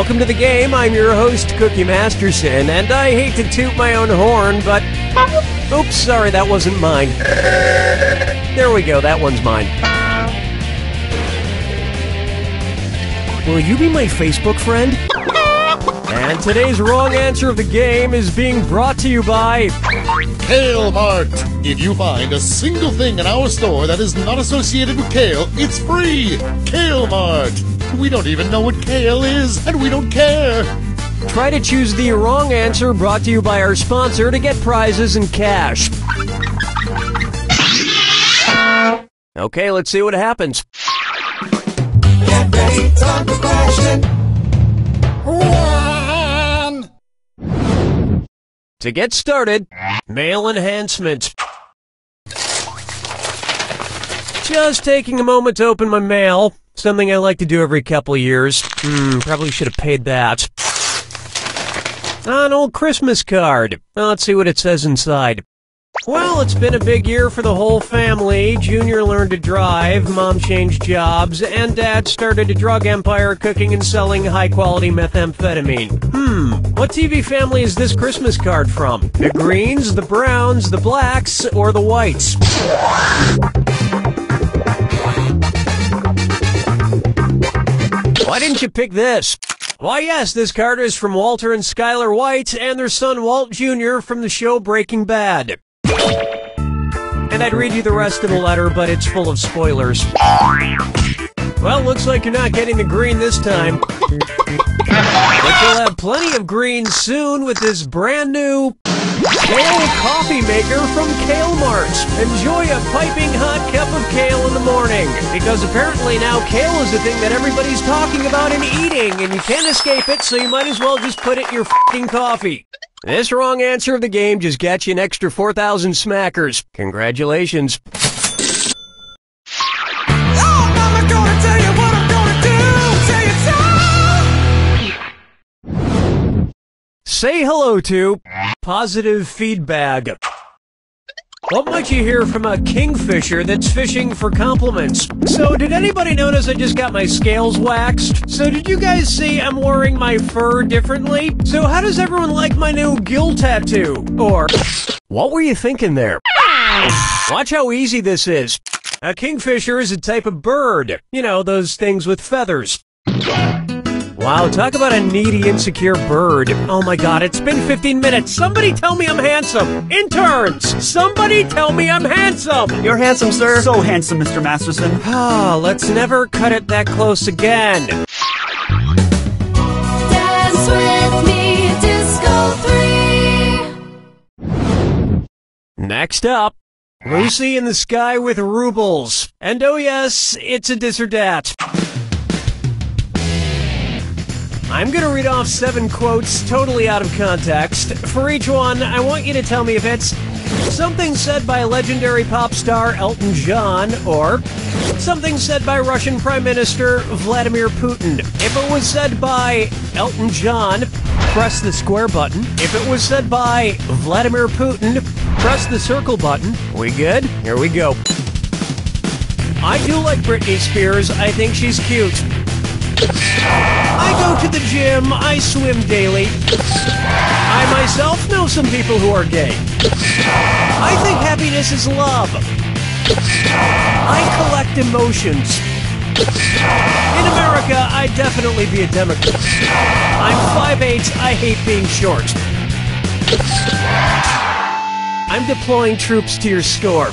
Welcome to the game. I'm your host, Cookie Masterson, and I hate to toot my own horn, but... Oops, sorry, that wasn't mine. There we go, that one's mine. Will you be my Facebook friend? And today's wrong answer of the game is being brought to you by... Kale Mart. If you find a single thing in our store that is not associated with kale, it's free. Kale Mart. We don't even know what kale is, and we don't care. Try to choose the wrong answer, brought to you by our sponsor, to get prizes and cash. Okay, let's see what happens. Get ready, time for question. One. To get started, mail enhancement. Just taking a moment to open my mail. Something I like to do every couple of years. Probably should have paid that. An old Christmas card. Well, let's see what it says inside. Well, it's been a big year for the whole family. Junior learned to drive, Mom changed jobs, and Dad started a drug empire cooking and selling high-quality methamphetamine. What TV family is this Christmas card from? The Greens, the Browns, the Blacks, or the Whites? Why didn't you pick this? Why, yes, this card is from Walter and Skylar White and their son Walt Jr. from the show Breaking Bad. And I'd read you the rest of the letter, but it's full of spoilers. Well, looks like you're not getting the green this time. But you'll have plenty of green soon with this brand new kale coffee maker from Kale Mart. Enjoy a piping hot cup of kale in the morning, because apparently now kale is the thing that everybody's talking about and eating, and you can't escape it, so you might as well just put it in your f***ing coffee. This wrong answer of the game just got you an extra 4,000 smackers. Congratulations. Oh, Mama gonna tell you what I'm gonna do. Tell you so. Say hello to positive feedback. What might you hear from a kingfisher that's fishing for compliments? So, did anybody notice I just got my scales waxed? So, did you guys see I'm wearing my fur differently? So, how does everyone like my new gill tattoo? Or, what were you thinking there? Watch how easy this is. A kingfisher is a type of bird. You know, those things with feathers. Wow, talk about a needy, insecure bird. Oh my god, it's been 15 minutes. Somebody tell me I'm handsome. Interns, somebody tell me I'm handsome. You're handsome, sir. So handsome, Mr. Masterson. Ah, let's never cut it that close again. Dance with me, Disco 3. Next up, Lucy in the Sky with Rubles. And oh yes, it's a this or dat. I'm gonna read off 7 quotes totally out of context. For each one, I want you to tell me if it's something said by legendary pop star Elton John, or something said by Russian Prime Minister Vladimir Putin. If it was said by Elton John, press the square button. If it was said by Vladimir Putin, press the circle button. We good? Here we go. I do like Britney Spears. I think she's cute. I go to the gym, I swim daily. I myself know some people who are gay. I think happiness is love. I collect emotions. In America, I'd definitely be a Democrat. I'm 5'8", I hate being short. I'm deploying troops to your store.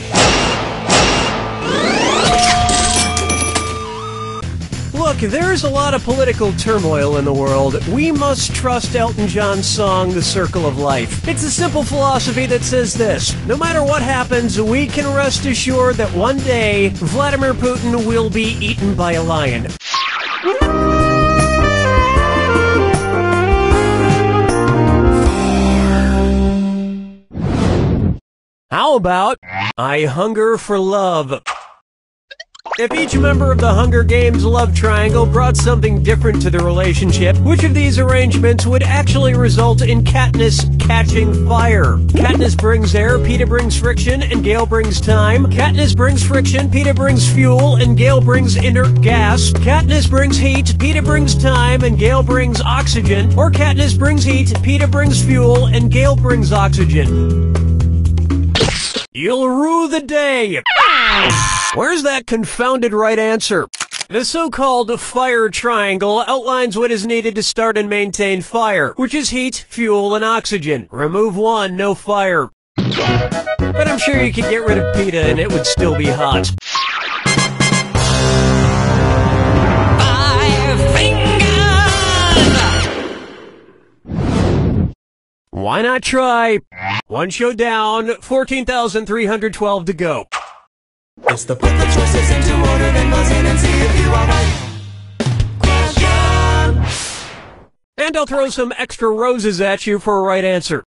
Look, there's a lot of political turmoil in the world. We must trust Elton John's song, The Circle of Life. It's a simple philosophy that says this: no matter what happens, we can rest assured that one day, Vladimir Putin will be eaten by a lion. How about, I hunger for love? If each member of the Hunger Games love triangle brought something different to the relationship, which of these arrangements would actually result in Katniss catching fire? Katniss brings air, Peeta brings friction, and Gale brings time. Katniss brings friction, Peeta brings fuel, and Gale brings inert gas. Katniss brings heat, Peeta brings time, and Gale brings oxygen. Or Katniss brings heat, Peeta brings fuel, and Gale brings oxygen. You'll rue the day! Where's that confounded right answer? The so-called fire triangle outlines what is needed to start and maintain fire, which is heat, fuel, and oxygen. Remove one, no fire. But I'm sure you could get rid of Peeta and it would still be hot. Why not try? One show down, 14,312 to go. It's the put the choices into order, then buzz in and see if you are right. Question. And I'll throw some extra roses at you for a right answer.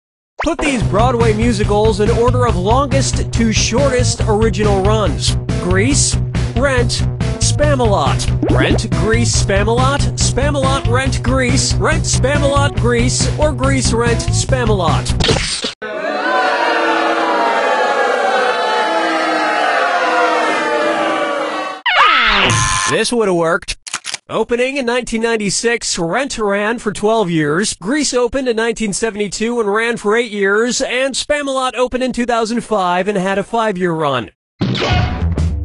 Put these Broadway musicals in order of longest to shortest original runs. Grease, Rent, Spamalot. Rent, Grease, Spamalot. Spamalot, Rent, Grease. Rent, Spamalot, Grease. Or Grease, Rent, Spamalot. This would have worked. Opening in 1996, Rent ran for 12 years, Grease opened in 1972 and ran for 8 years, and Spamalot opened in 2005 and had a 5-year run.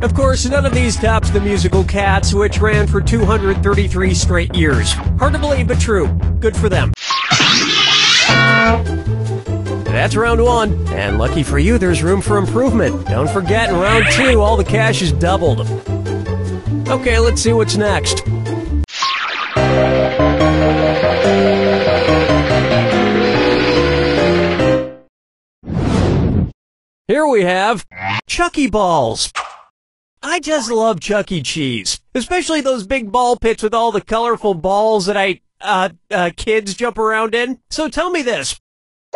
Of course, none of these tops the musical Cats, which ran for 233 straight years. Hard to believe, but true. Good for them. That's round one, and lucky for you, there's room for improvement. Don't forget, in round two, all the cash is doubled. Okay, let's see what's next. Here we have Chucky Balls. I just love Chuck E. Cheese, especially those big ball pits with all the colorful balls that kids jump around in. So tell me this.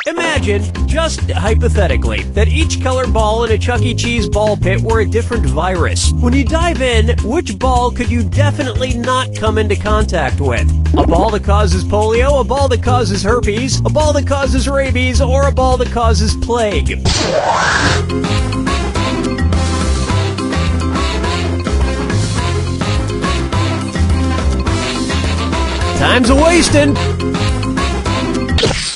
Imagine, just hypothetically, that each colored ball in a Chuck E. Cheese ball pit were a different virus. When you dive in, which ball could you definitely not come into contact with? A ball that causes polio, a ball that causes herpes, a ball that causes rabies, or a ball that causes plague? Time's a-wastin'.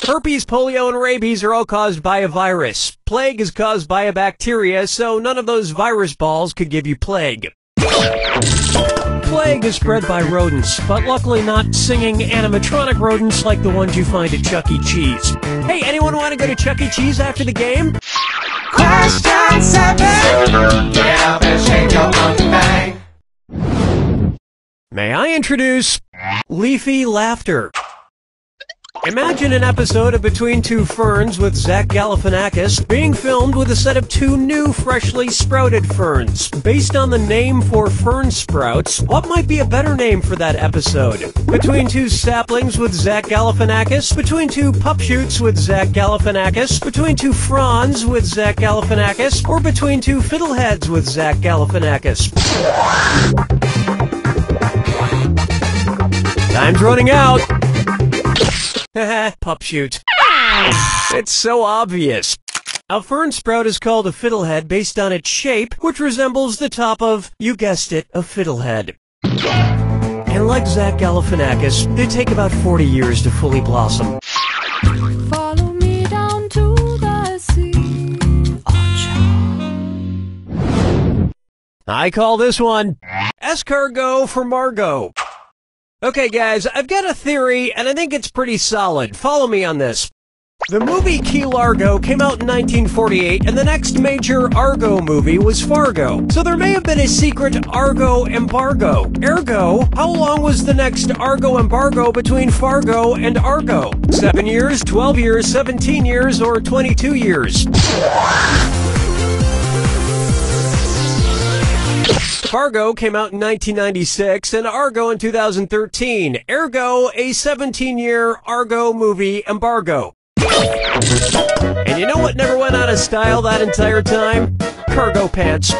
Herpes, polio, and rabies are all caused by a virus. Plague is caused by a bacteria, so none of those virus balls could give you plague. Plague is spread by rodents, but luckily not singing animatronic rodents like the ones you find at Chuck E. Cheese. Hey, anyone want to go to Chuck E. Cheese after the game? Question 7. Get up and shake your monkey bang. May I introduce Leafy Laughter? Imagine an episode of Between Two Ferns with Zach Galifianakis being filmed with a set of 2 new freshly sprouted ferns. Based on the name for fern sprouts, what might be a better name for that episode? Between 2 saplings with Zach Galifianakis? Between 2 pup shoots with Zach Galifianakis? Between 2 fronds with Zach Galifianakis? Or between 2 fiddleheads with Zach Galifianakis? Time's running out. Pup shoot. It's so obvious. A fern sprout is called a fiddlehead based on its shape, which resembles the top of, you guessed it, a fiddlehead. And like Zach Galifianakis, they take about 40 years to fully blossom. Follow me down to the sea. I call this one escargot for Margot. Okay, guys, I've got a theory, and I think it's pretty solid. Follow me on this. The movie Key Largo came out in 1948, and the next major Argo movie was Fargo. So there may have been a secret Argo embargo. Ergo, how long was the next Argo embargo between Fargo and Argo? 7 years, 12 years, 17 years, or 22 years? Fargo came out in 1996 and Argo in 2013. Ergo, a 17-year Argo movie embargo. And you know what never went out of style that entire time? Cargo pants.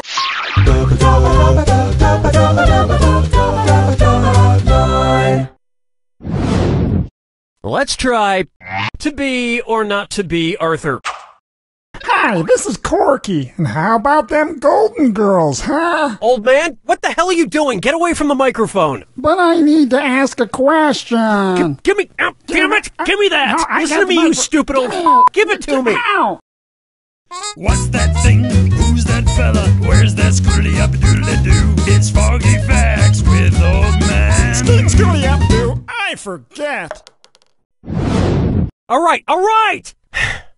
Let's try to be or not to be Arthur. Hi, this is Corky. And how about them Golden Girls, huh? Old man, what the hell are you doing? Get away from the microphone. But I need to ask a question. Give me, damn it, give me that. No, I Listen got to me, the you micro- stupid old. Give it to me. Ow! What's that thing? Who's that fella? Where's that scooty up doodly doo? It's Foggy Facts with Old Man. Scooty up, do I forget? All right.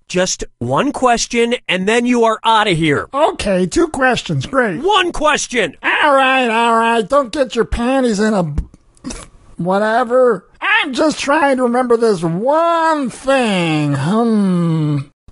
Just one question, and then you are out of here. Okay, 2 questions. Great. One question. All right. Don't get your panties in a... whatever. I'm just trying to remember this one thing.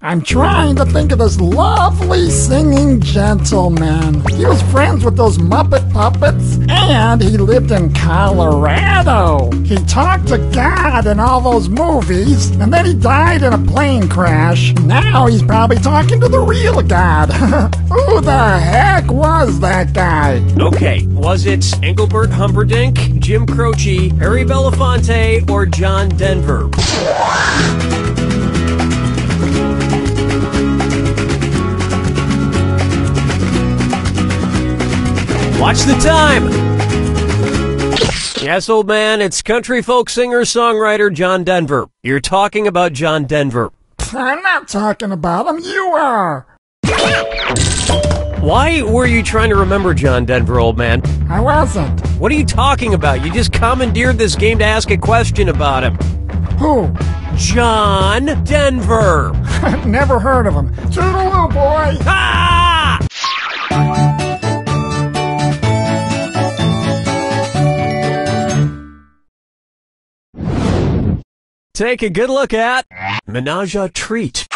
I'm trying to think of this lovely singing gentleman. He was friends with those Muppet puppets, and he lived in Colorado. He talked to God in all those movies, and then he died in a plane crash. Now he's probably talking to the real God. Who the heck was that guy? Okay, was it Engelbert Humperdinck, Jim Croce, Harry Belafonte, or John Denver? Watch the time! Yes, old man, it's country folk singer-songwriter John Denver. You're talking about John Denver. I'm not talking about him, you are. Why were you trying to remember John Denver, old man? I wasn't. What are you talking about? You just commandeered this game to ask a question about him. Who? John Denver! Never heard of him. Toodaloo, boy! Ah! Take a good look at Menage a Treat.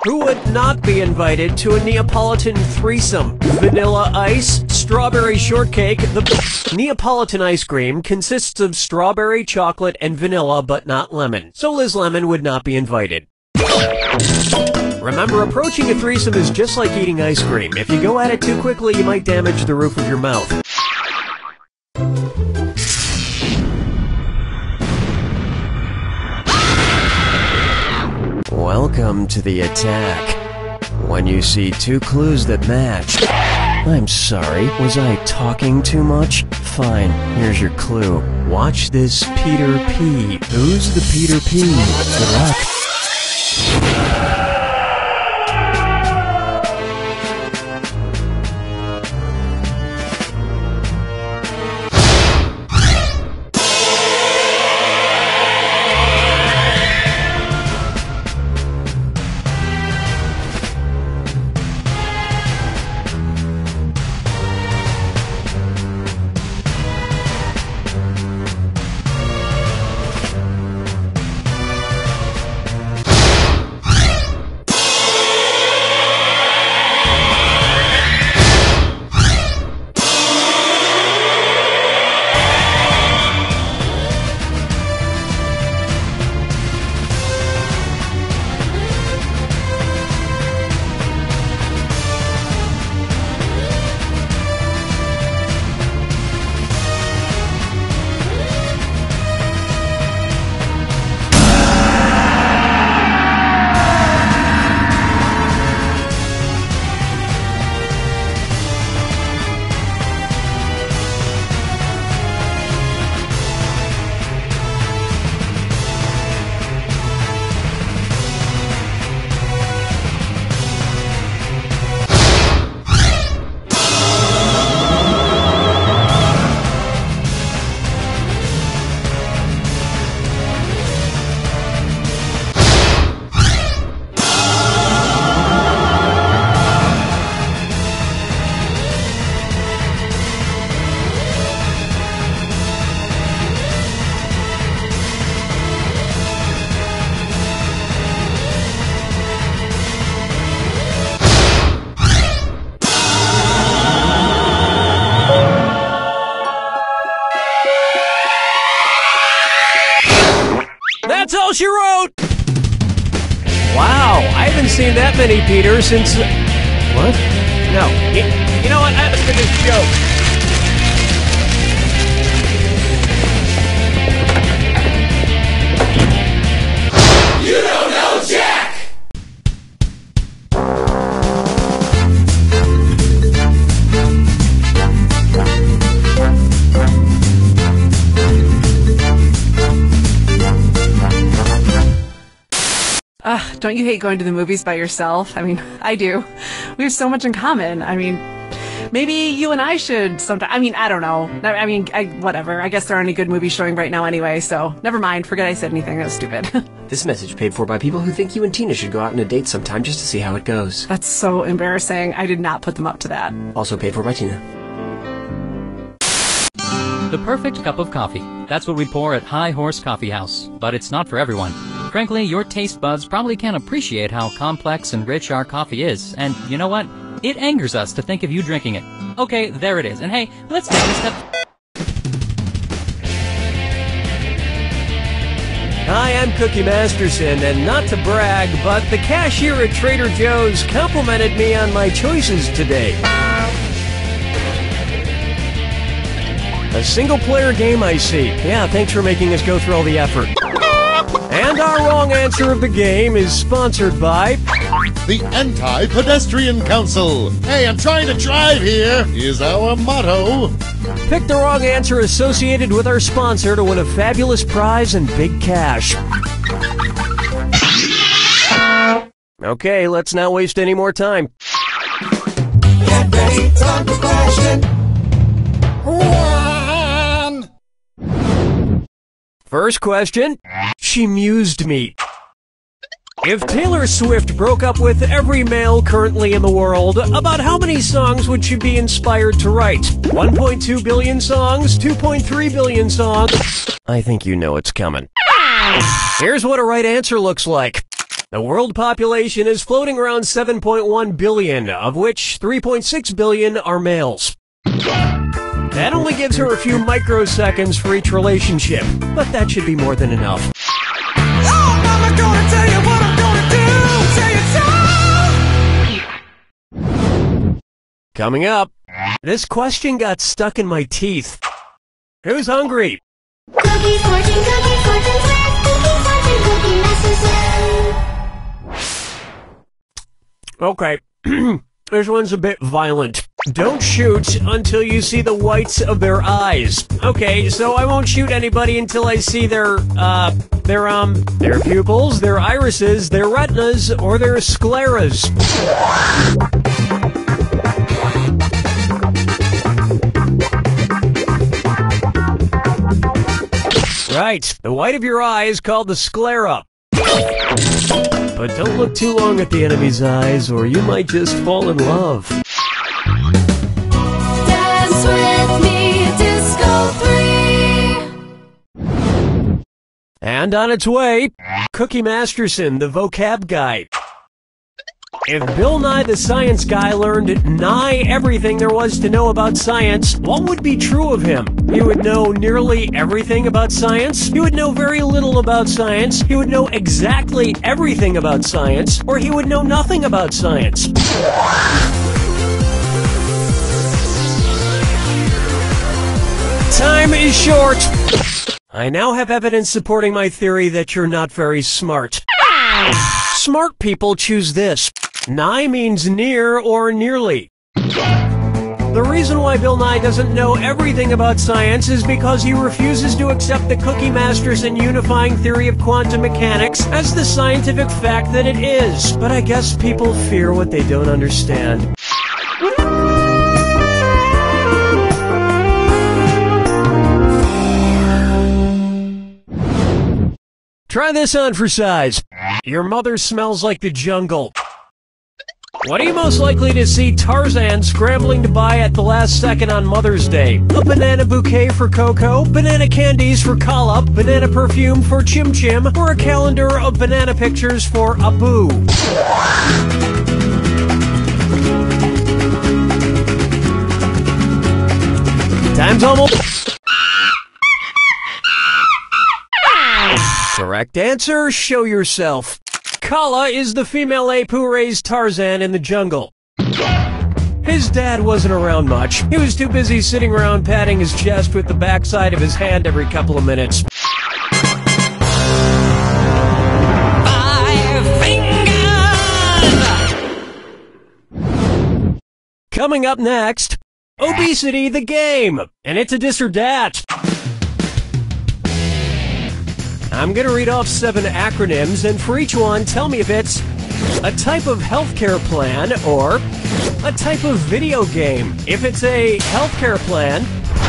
Who would not be invited to a Neapolitan threesome? Vanilla ice, strawberry shortcake. The Neapolitan ice cream consists of strawberry, chocolate, and vanilla, but not lemon. So Liz Lemon would not be invited. Remember, approaching a threesome is just like eating ice cream. If you go at it too quickly, you might damage the roof of your mouth. Welcome to the attack. When you see 2 clues that match... I'm sorry, was I talking too much? Fine, here's your clue. Watch this Peter P. Who's the Peter P? Good luck. That's all she wrote! Wow, I haven't seen that many Peters since... What? No. You know what? I have a finished joke. You don't know Jack! Don't you hate going to the movies by yourself? I mean, I do. We have so much in common. I mean, maybe you and I should sometime. I mean, I don't know. I mean, whatever. I guess there aren't any good movies showing right now anyway, so never mind. Forget I said anything. That was stupid. This message paid for by people who think you and Tina should go out on a date sometime just to see how it goes. That's so embarrassing. I did not put them up to that. Also paid for by Tina. The perfect cup of coffee. That's what we pour at High Horse Coffee House. But it's not for everyone. Frankly, your taste buds probably can't appreciate how complex and rich our coffee is. And you know what? It angers us to think of you drinking it. Okay, there it is. And hey, let's take a step... Hi, I'm Cookie Masterson, and not to brag, but the cashier at Trader Joe's complimented me on my choices today. A single-player game, I see. Yeah, thanks for making us go through all the effort. And our wrong answer of the game is sponsored by... The Anti-Pedestrian Council. Hey, I'm trying to drive here, is our motto. Pick the wrong answer associated with our sponsor to win a fabulous prize and big cash. Okay, let's not waste any more time. Get ready, time for question. First question. She mused me. If Taylor Swift broke up with every male currently in the world, about how many songs would she be inspired to write? 1.2 billion songs? 2.3 billion songs? I think you know it's coming. Here's what a right answer looks like. The world population is floating around 7.1 billion, of which 3.6 billion are males. That only gives her a few microseconds for each relationship, but that should be more than enough. Oh, Mama, gonna tell you what I'm gonna do. Tell you so. Coming up, this question got stuck in my teeth. Who's hungry? Cookie fortune, cookie Masterson. Okay, this one's a bit violent. Don't shoot until you see the whites of their eyes. Okay, so I won't shoot anybody until I see their pupils, their irises, their retinas, or their scleras. Right, the white of your eye is called the sclera. But don't look too long at the enemy's eyes, or you might just fall in love. Dance with me, Disco 3. And on its way, Cookie Masterson, the vocab guy. If Bill Nye the Science Guy learned nigh everything there was to know about science, what would be true of him? He would know nearly everything about science, he would know very little about science, he would know exactly everything about science, or he would know nothing about science. Time is short. I now have evidence supporting my theory that you're not very smart. Smart people choose this. Nigh means near or nearly. The reason why Bill Nye doesn't know everything about science is because he refuses to accept the Cookie Masterson unifying theory of quantum mechanics as the scientific fact that it is. But I guess people fear what they don't understand. Try this on for size. Your mother smells like the jungle. What are you most likely to see Tarzan scrambling to buy at the last second on Mother's Day? A banana bouquet for Coco, banana candies for Kala, banana perfume for Chim Chim, or a calendar of banana pictures for Abu? Time's almost... Correct answer, show yourself. Kala is the female ape who raised Tarzan in the jungle. His dad wasn't around much. He was too busy sitting around patting his chest with the backside of his hand every couple of minutes. Coming up next, Obesity the Game, and it's a dis or dat. I'm gonna read off 7 acronyms, and for each one, tell me if it's a type of healthcare plan or a type of video game. If it's a healthcare plan,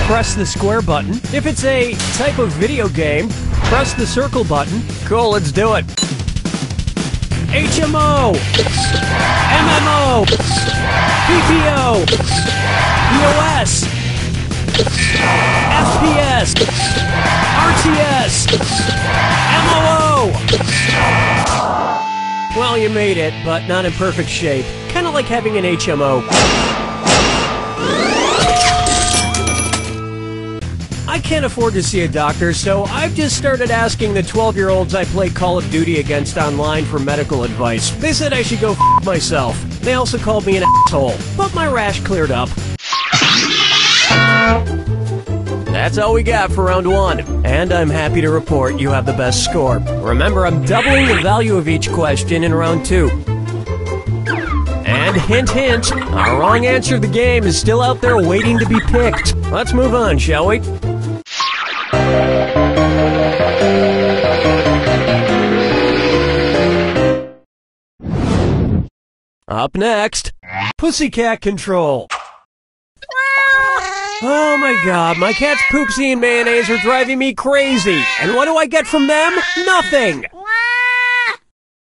press the square button. If it's a type of video game, press the circle button. Cool, let's do it. HMO, MMO, PPO, POS, FPS, RTS, MOO. Well, you made it, but not in perfect shape. Kind of like having an HMO. I can't afford to see a doctor, so I've just started asking the 12-year-olds I play Call of Duty against online for medical advice. They said I should go f*** myself. They also called me an asshole, but my rash cleared up. That's all we got for round 1, and I'm happy to report you have the best score. Remember, I'm doubling the value of each question in round 2. And hint, hint, our wrong answer of the game is still out there waiting to be picked. Let's move on, shall we? Up next, Pussycat Control. Oh my god, my cat's poopsie and mayonnaise are driving me crazy. And what do I get from them? Nothing!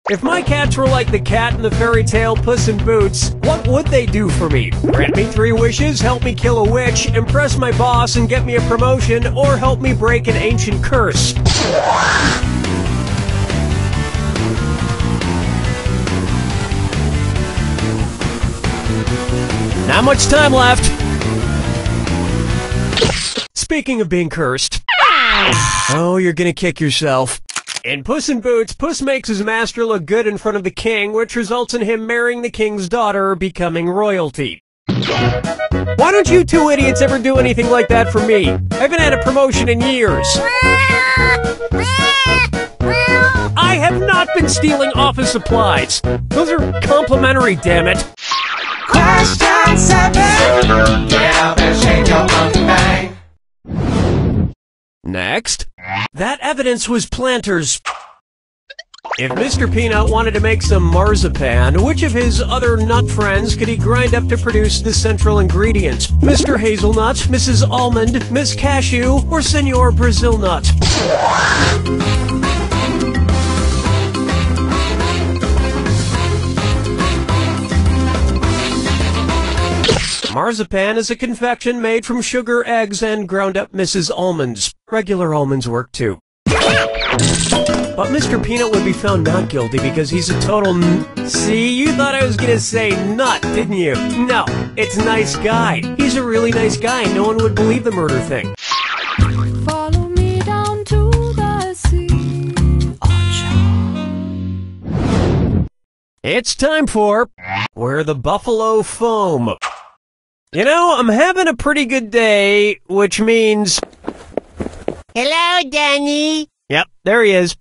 If my cats were like the cat in the fairy tale Puss in Boots, what would they do for me? Grant me 3 wishes, help me kill a witch, impress my boss and get me a promotion, or help me break an ancient curse? Not much time left. Speaking of being cursed. Oh, you're gonna kick yourself. In Puss in Boots, Puss makes his master look good in front of the king, which results in him marrying the king's daughter, becoming royalty. Why don't you 2 idiots ever do anything like that for me? I haven't had a promotion in years. I have not been stealing office supplies. Those are complimentary, damn it. Question 7. Get up and shake your monkey bang. Next, that evidence was Planters. If Mr. Peanut wanted to make some marzipan, which of his other nut friends could he grind up to produce the central ingredient? Mr. Hazelnut, Mrs. Almond, Miss Cashew, or Senor Brazil Nut? Marzipan is a confection made from sugar, eggs, and ground-up Mrs. Almonds. Regular almonds work too. But Mr. Peanut would be found not guilty because he's a total See, you thought I was gonna say nut, didn't you? No, it's nice guy. He's a really nice guy. No one would believe the murder thing. Follow me down to the sea. It's time for Where the Buffalo Foam. You know, I'm having a pretty good day, which means... Hello, Danny. Yep, there he is.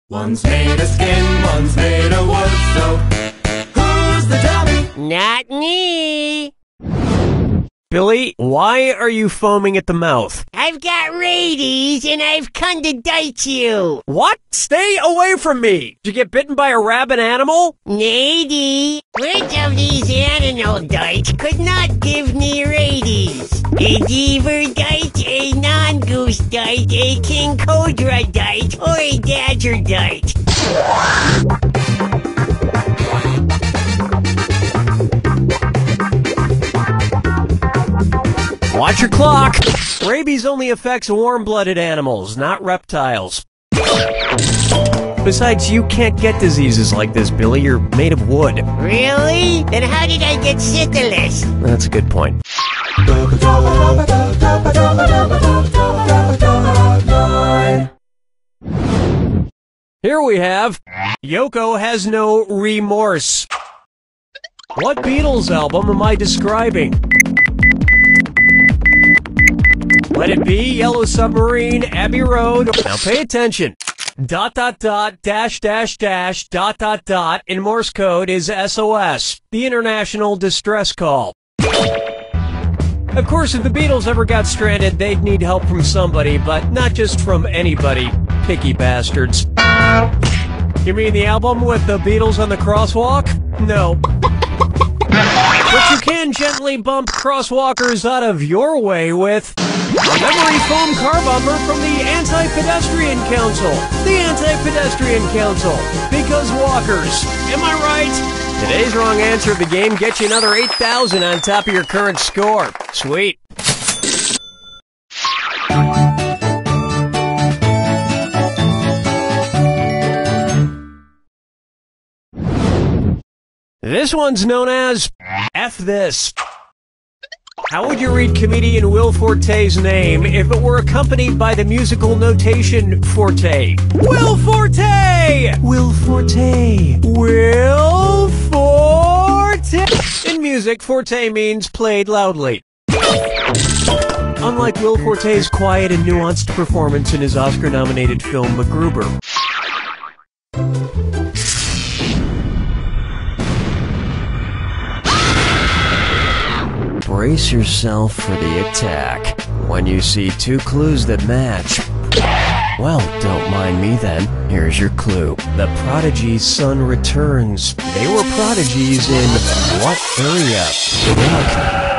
One's made of skin, one's made of wood, so who's the dummy? Not me. Billy, why are you foaming at the mouth? I've got rabies and I've come to bite you. What? Stay away from me! Did you get bitten by a rabid animal? Lady, which of these animal dites could not give me rabies? A beaver dite, a non-goose dite, a king cobra dite, or a badger dite? Watch your clock! Rabies only affects warm-blooded animals, not reptiles. Besides, you can't get diseases like this, Billy. You're made of wood. Really? Then how did I get syphilis? That's a good point. Here we have Yoko has no remorse. What Beatles album am I describing? Let It Be, Yellow Submarine, Abbey Road. Now pay attention. ... dash dash dash ... in Morse code is SOS, the International Distress Call. Of course, if the Beatles ever got stranded, they'd need help from somebody, but not just from anybody. Picky bastards. You mean the album with the Beatles on the crosswalk? No. But you can gently bump crosswalkers out of your way with a memory foam car bumper from the Anti-Pedestrian Council. The Anti-Pedestrian Council. Because walkers. Am I right? Today's wrong answer of the game gets you another 8,000 on top of your current score. Sweet. This one's known as F This. How would you read comedian Will Forte's name if it were accompanied by the musical notation Forte? Will Forte! Will Forte! Will Forte! In music, Forte means played loudly. Unlike Will Forte's quiet and nuanced performance in his Oscar-nominated film MacGruber. Brace yourself for the attack. When you see two clues that match, well, don't mind me then. Here's your clue. The Prodigy's son returns. They were prodigies in what area? Look.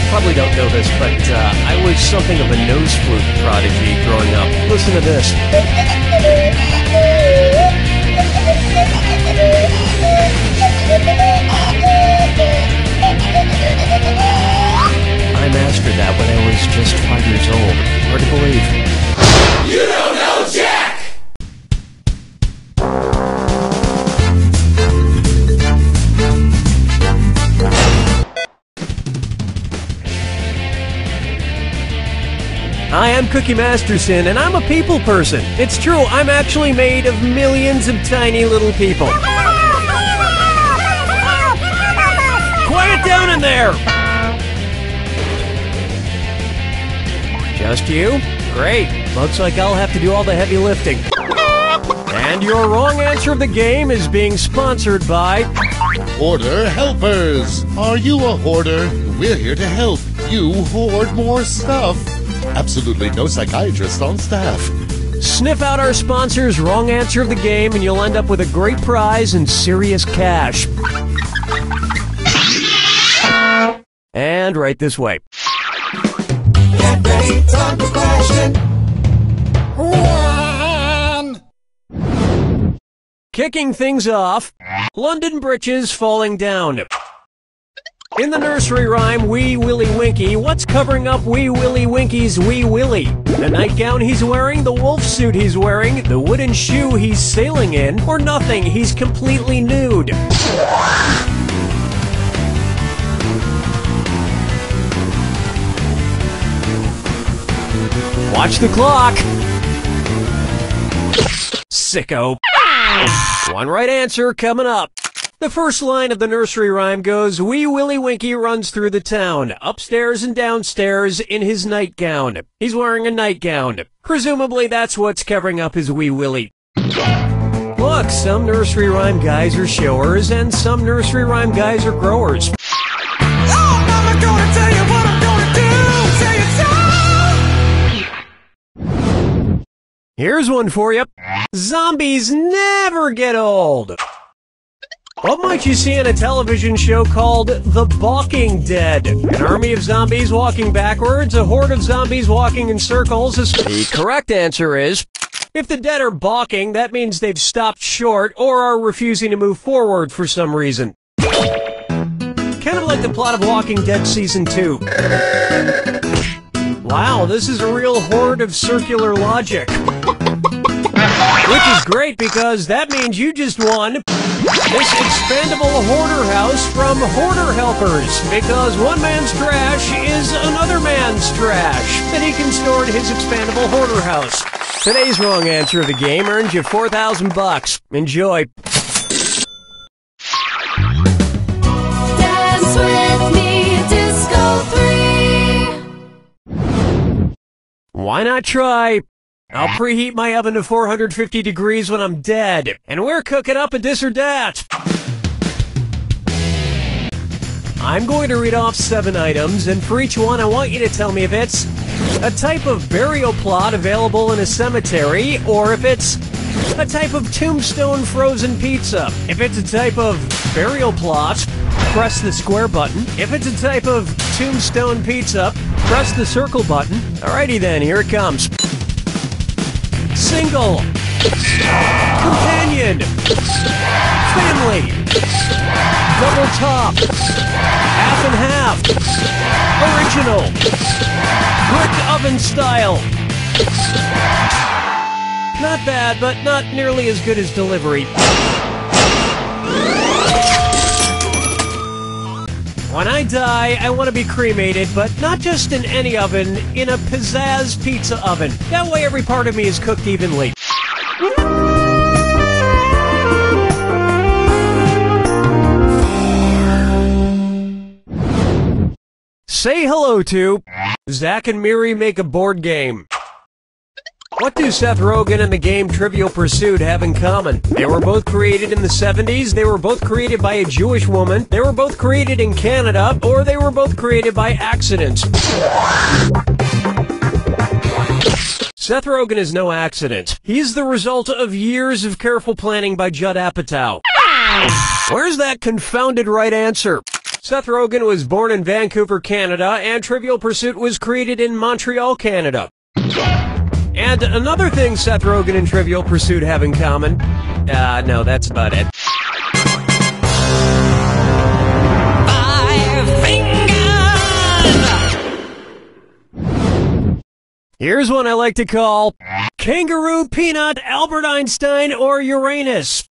Probably don't know this, but I was something of a nose flute prodigy growing up. Listen to this. I mastered that when I was just 5 years old. Hard to believe. You don't know Jack! Hi, I'm Cookie Masterson, and I'm a people person. It's true, I'm actually made of millions of tiny little people. Quiet down in there! Just you? Great. Looks like I'll have to do all the heavy lifting. And your wrong answer of the game is being sponsored by... Hoarder Helpers. Are you a hoarder? We're here to help you hoard more stuff. Absolutely no psychiatrist on staff. Sniff out our sponsor's wrong answer of the game and you'll end up with a great prize and serious cash. And right this way. Get ready, time for question. Kicking things off, London britches falling down. In the nursery rhyme, Wee Willie Winky, what's covering up Wee Willie Winky's Wee Willie? The nightgown he's wearing, the wolf suit he's wearing, the wooden shoe he's sailing in, or nothing, he's completely nude. Watch the clock. Sicko. One right answer coming up. The first line of the nursery rhyme goes, Wee Willie Winky runs through the town, upstairs and downstairs in his nightgown. He's wearing a nightgown. Presumably that's what's covering up his Wee Willie. Look, some nursery rhyme guys are showers and some nursery rhyme guys are growers. Oh, Mama, gonna tell you what I'm gonna do. Tell you so. Here's one for you. Zombies never get old. What might you see in a television show called The Balking Dead? An army of zombies walking backwards, a horde of zombies walking in circles. The correct answer is, if the dead are balking, that means they've stopped short or are refusing to move forward for some reason. Kind of like the plot of Walking Dead Season 2. Wow, this is a real horde of circular logic. Which is great because that means you just won this expandable hoarder house from Hoarder Helpers, because one man's trash is another man's trash that he can store in his expandable hoarder house. Today's wrong answer of the game earns you $4,000. Enjoy. Dance with me, Disco 3. Why not try? I'll preheat my oven to 450 degrees when I'm dead, and we're cooking up a this or that. I'm going to read off 7 items, and for each one I want you to tell me if it's a type of burial plot available in a cemetery, or if it's a type of tombstone frozen pizza. If it's a type of burial plot, press the square button. If it's a type of tombstone pizza, press the circle button. Alrighty then, here it comes. Single, companion, family, double top, half and half, original, brick oven style. Not bad, but not nearly as good as delivery. When I die, I want to be cremated, but not just in any oven, in a pizzazz pizza oven. That way every part of me is cooked evenly. Say hello to Zach and Miri make a board game. What do Seth Rogen and the game Trivial Pursuit have in common? They were both created in the 70s, they were both created by a Jewish woman, they were both created in Canada, or they were both created by accident. Seth Rogen is no accident. He's the result of years of careful planning by Judd Apatow. Where's that confounded right answer? Seth Rogen was born in Vancouver, Canada, and Trivial Pursuit was created in Montreal, Canada. And another thing Seth Rogen and Trivial Pursuit have in common. No, that's about it. 5 fingers. Here's one I like to call Kangaroo, Peanut, Albert Einstein, or Uranus.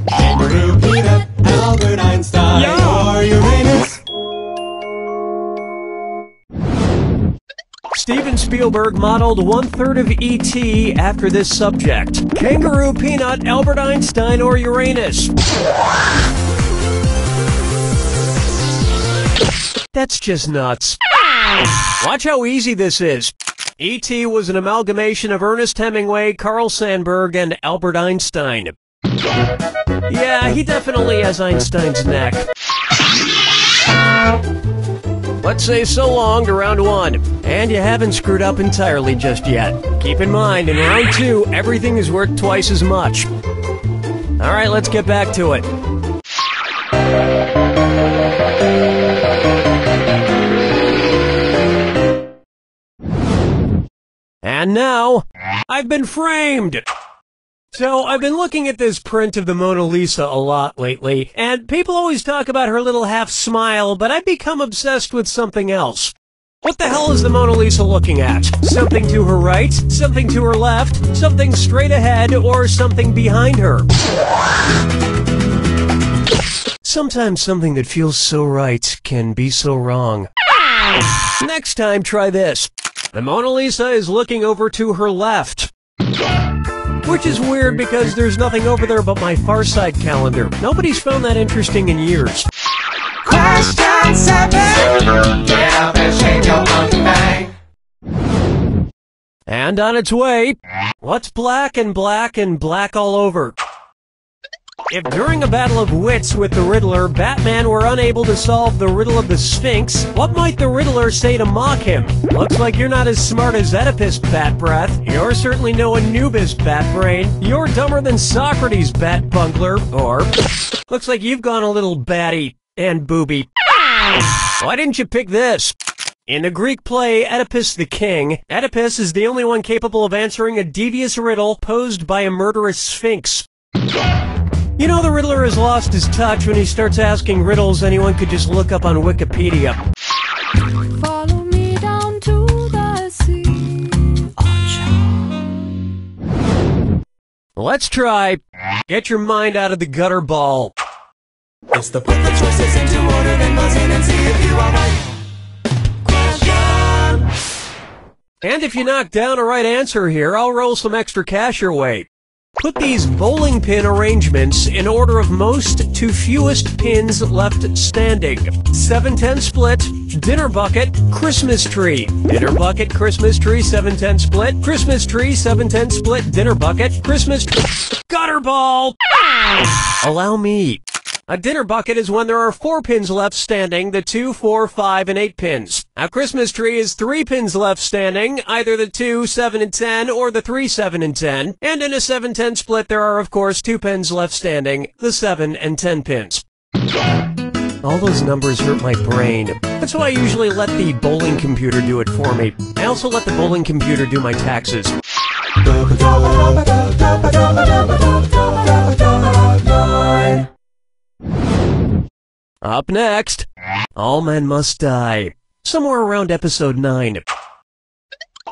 Kangaroo, Peanut, Albert Einstein, or Uranus. Steven Spielberg modeled 1/3 of E.T. after this subject. Kangaroo, Peanut, Albert Einstein, or Uranus? That's just nuts. Watch how easy this is. E.T. was an amalgamation of Ernest Hemingway, Carl Sandburg, and Albert Einstein. Yeah, he definitely has Einstein's neck. Let's say so long to round 1. And you haven't screwed up entirely just yet. Keep in mind, in round 2, everything is worth twice as much. Alright, let's get back to it. And now, I've been framed! So, I've been looking at this print of the Mona Lisa a lot lately, and people always talk about her little half smile, but I've become obsessed with something else. What the hell is the Mona Lisa looking at? Something to her right, something to her left, something straight ahead, or something behind her? Sometimes something that feels so right can be so wrong. Next time, try this. The Mona Lisa is looking over to her left. Which is weird because there's nothing over there but my Far Side calendar. Nobody's found that interesting in years. Question 7. Get up and shake your monkey bang. And on its way, what's black and black and black all over? If during a battle of wits with the Riddler, Batman were unable to solve the riddle of the Sphinx, what might the Riddler say to mock him? Looks like you're not as smart as Oedipus, Bat Breath. You're certainly no Anubis, Bat Brain. You're dumber than Socrates, Bat Bungler. Or, looks like you've gone a little batty and booby. Why didn't you pick this? In the Greek play Oedipus the King, Oedipus is the only one capable of answering a devious riddle posed by a murderous sphinx. You know the Riddler has lost his touch when he starts asking riddles anyone could just look up on Wikipedia. Follow me down to the sea. Let's try. Get your mind out of the gutter ball. It's the put the choices into order, then buzz in and see if you are right. Question. And if you knock down a right answer here, I'll roll some extra cash your way. Put these bowling pin arrangements in order of most to fewest pins left standing. 7-10 split, dinner bucket, Christmas tree. Dinner bucket, Christmas tree, 7-10 split, Christmas tree, 7-10 split, dinner bucket, Christmas tree, gutter ball! Allow me. A dinner bucket is when there are 4 pins left standing, the 2, 4, 5, and 8 pins. A Christmas tree is 3 pins left standing, either the 2, 7, and 10, or the 3, 7, and 10. And in a 7-10 split, there are, of course, 2 pins left standing, the 7 and 10 pins. All those numbers hurt my brain. That's why I usually let the bowling computer do it for me. I also let the bowling computer do my taxes. Up next, All Men Must Die, somewhere around episode 9.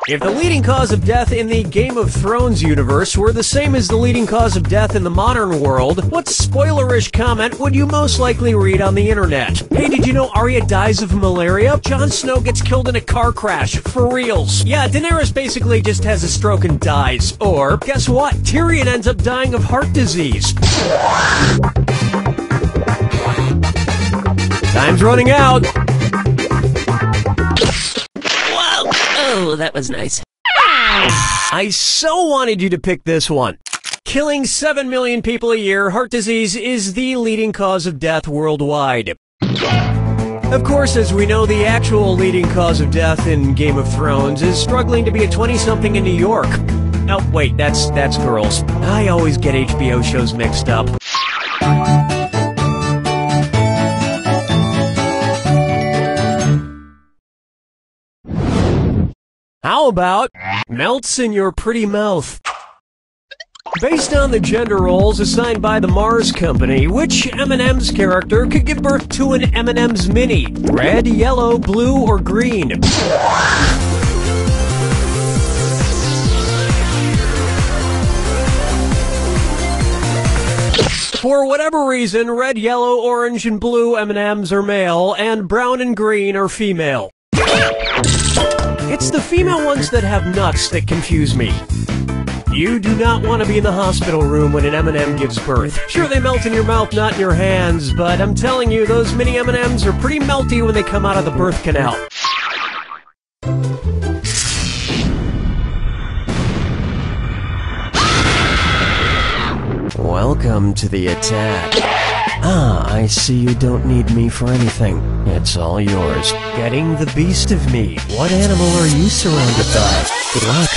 If the leading cause of death in the Game of Thrones universe were the same as the leading cause of death in the modern world, what spoilerish comment would you most likely read on the internet? Hey, did you know Arya dies of malaria? Jon Snow gets killed in a car crash, for reals. Yeah, Daenerys basically just has a stroke and dies. Or, guess what? Tyrion ends up dying of heart disease. Time's running out. Whoa! Oh, that was nice. I so wanted you to pick this one. Killing 7 million people a year, heart disease is the leading cause of death worldwide. Of course, as we know, the actual leading cause of death in Game of Thrones is struggling to be a 20-something in New York. Oh, wait, that's girls. I always get HBO shows mixed up. How about melts in your pretty mouth? Based on the gender roles assigned by the Mars Company, which M&M's character could give birth to an M&M's Mini? Red, yellow, blue, or green? For whatever reason, red, yellow, orange, and blue M&M's are male, and brown and green are female. It's the female ones that have nuts that confuse me. You do not want to be in the hospital room when an M&M gives birth. Sure, they melt in your mouth, not in your hands, but I'm telling you, those mini M&Ms are pretty melty when they come out of the birth canal. Welcome to the attack. Ah, I see you don't need me for anything. It's all yours. Getting the beast of me. What animal are you surrounded by? Good luck.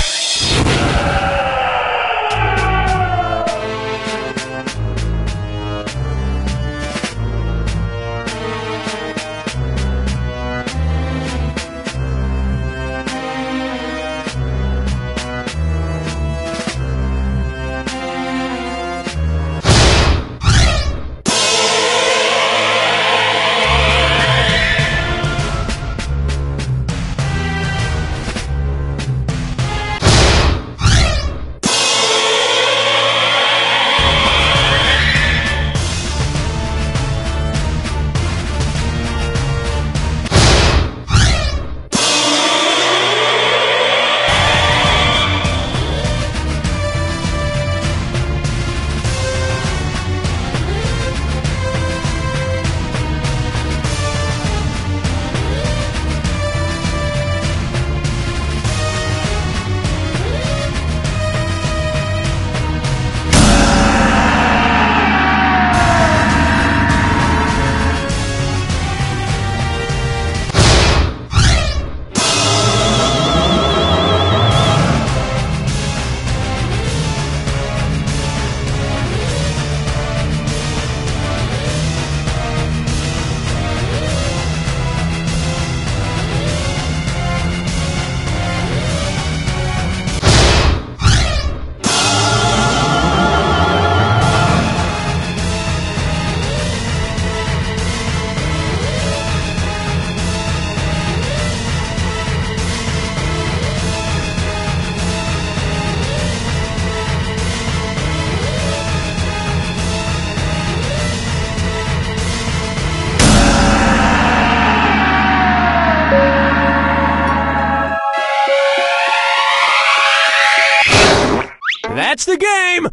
the game!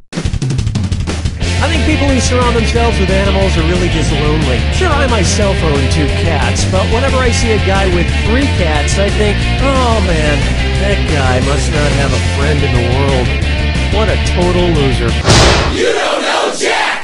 I think people who surround themselves with animals are really just lonely. Sure, I myself own 2 cats, but whenever I see a guy with 3 cats, I think, oh man, that guy must not have a friend in the world. What a total loser. You don't know Jack!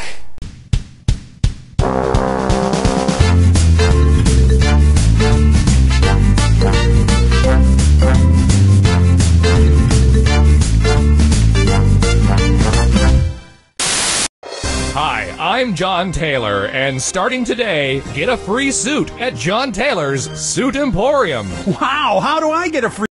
Hi, I'm John Taylor, and starting today, get a free suit at John Taylor's Suit Emporium. Wow, how do I get a free